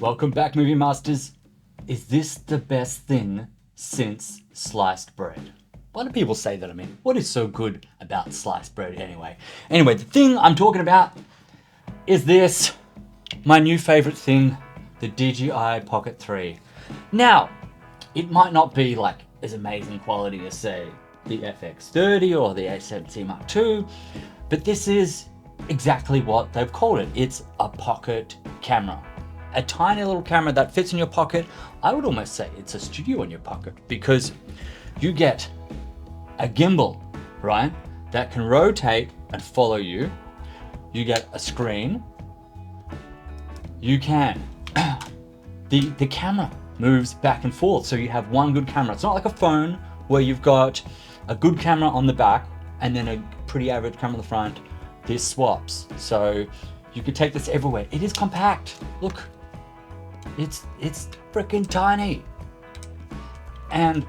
Welcome back, Movie Masters. Is this the best thing since sliced bread? Why do people say that? I mean, what is so good about sliced bread anyway? Anyway, the thing I'm talking about is this, my new favorite thing, the DJI Pocket 3. Now, it might not be like as amazing quality as, say, the FX30 or the A7C Mark II, but this is exactly what they've called it. It's a pocket camera. A tiny little camera that fits in your pocket. I would almost say it's a studio in your pocket, because you get a gimbal, right, that can rotate and follow you. You get a screen. You can, the camera moves back and forth, so you have one good camera. It's not like a phone where you've got a good camera on the back and then a pretty average camera on the front. This swaps, so you can take this everywhere. It is compact. Look, it's freaking tiny, and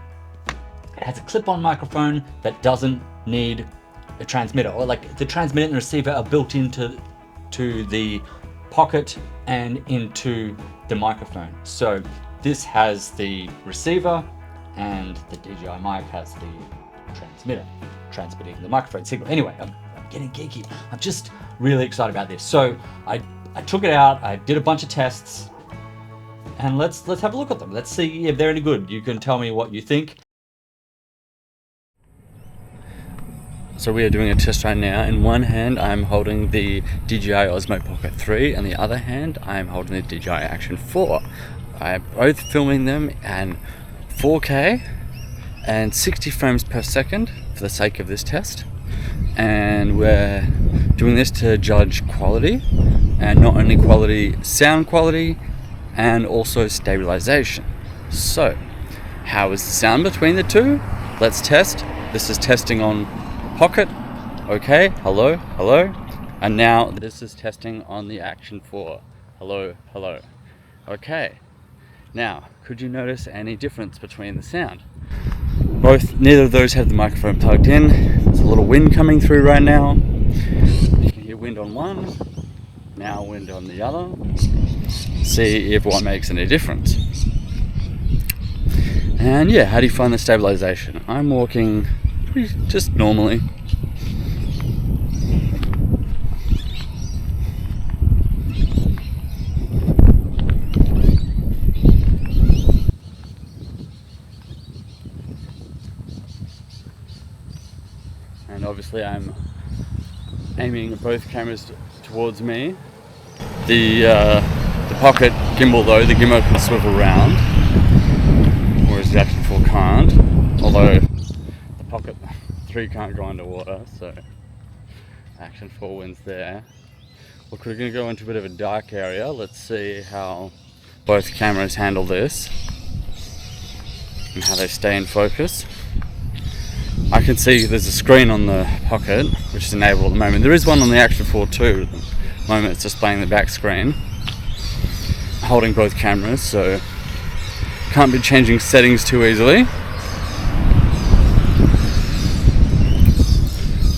it has a clip-on microphone that doesn't need a transmitter, or like the transmitter and receiver are built into the pocket and into the microphone. So this has the receiver, and the DJI mic has the transmitter, transmitting the microphone signal. Anyway, I'm getting geeky. I'm just really excited about this. So I took it out, I did a bunch of tests, and let's have a look at them. Let's see if they're any good. You can tell me what you think. So we are doing a test right now. In one hand, I'm holding the DJI Osmo Pocket 3, and the other hand, I'm holding the DJI Action 4. I'm both filming them in 4K and 60 frames per second for the sake of this test. And we're doing this to judge quality, and not only quality, sound quality, and also stabilization. So, how is the sound between the two? Let's test. This is testing on Pocket. Okay, hello, hello. And now this is testing on the Action 4. Hello, hello. Okay. Now, could you notice any difference between the sound? Neither of those have the microphone plugged in. There's a little wind coming through right now. You can hear wind on one, now wind on the other. See if one makes any difference. And yeah, how do you find the stabilization? I'm walking just normally. And obviously I'm aiming both cameras towards me. The Pocket gimbal though, the gimbal can swivel around, whereas the Action 4 can't. Although the Pocket 3 can't go underwater, so Action 4 wins there. Look, we're going to go into a bit of a dark area. Let's see how both cameras handle this and how they stay in focus. I can see there's a screen on the Pocket, which is enabled at the moment. There is one on the Action 4 too. At the moment it's displaying the back screen. Holding both cameras, so can't be changing settings too easily.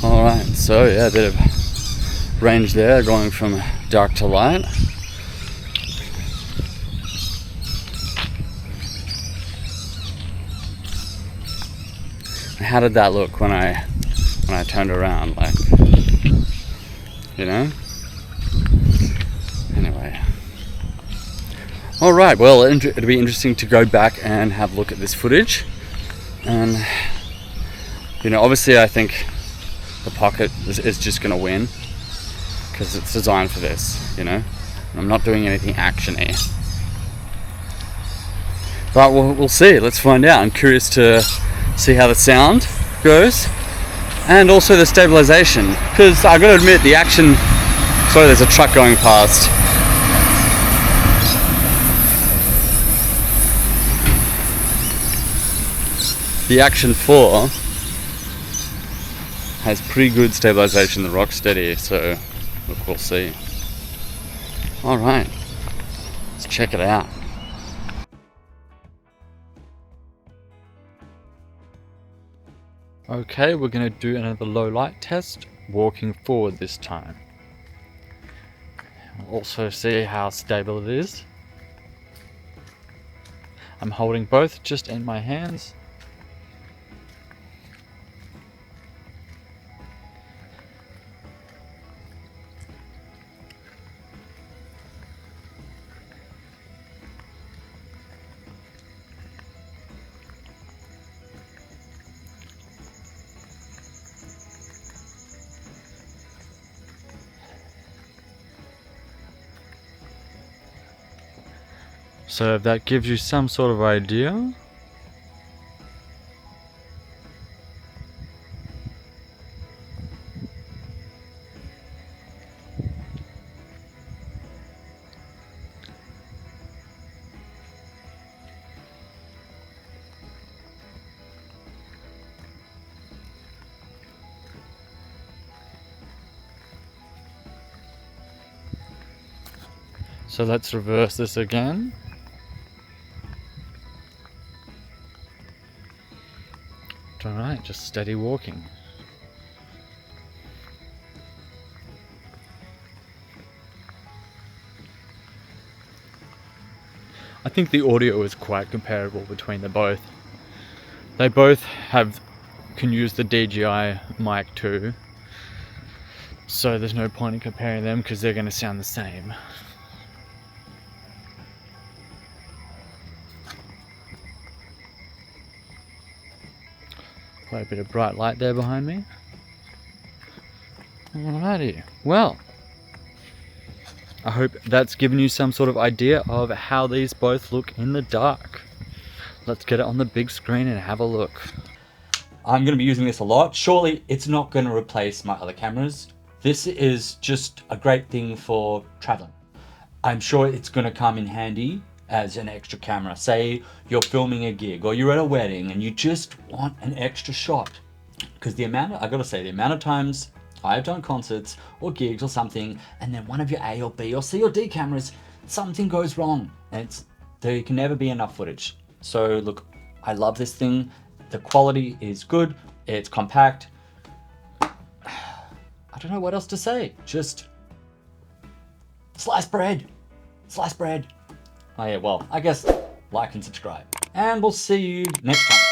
Alright, so yeah, a bit of range there, going from dark to light. How did that look when I turned around? Like, you know? Anyway. Alright, well, it'll be interesting to go back and have a look at this footage. And, you know, obviously I think the Pocket is just going to win, because it's designed for this, you know? I'm not doing anything action-y. But we'll see. Let's find out. I'm curious to see how the sound goes, and also the stabilization, because I gotta admit the Action, sorry, there's a truck going past. The Action 4 has pretty good stabilization, the rock steady, so look, we'll see. Alright, let's check it out. Okay, we're going to do another low light test, walking forward this time. Also see how stable it is. I'm holding both just in my hands. So if that gives you some sort of idea. So let's reverse this again. Alright, just steady walking. I think the audio is quite comparable between the both. They both can use the DJI mic too, so there's no point in comparing them because they're going to sound the same. Quite a bit of bright light there behind me. Alrighty, well, I hope that's given you some sort of idea of how these both look in the dark. Let's get it on the big screen and have a look. I'm going to be using this a lot. Surely it's not going to replace my other cameras. This is just a great thing for traveling. I'm sure it's going to come in handy as an extra camera. Say you're filming a gig or you're at a wedding and you just want an extra shot. Because the amount of times I've done concerts or gigs or something, and then one of your A or B or C or D cameras, something goes wrong, and there can never be enough footage. So look, I love this thing. The quality is good. It's compact. I don't know what else to say. Just slice bread. Slice bread. Oh yeah, well, I guess like and subscribe. And we'll see you next time.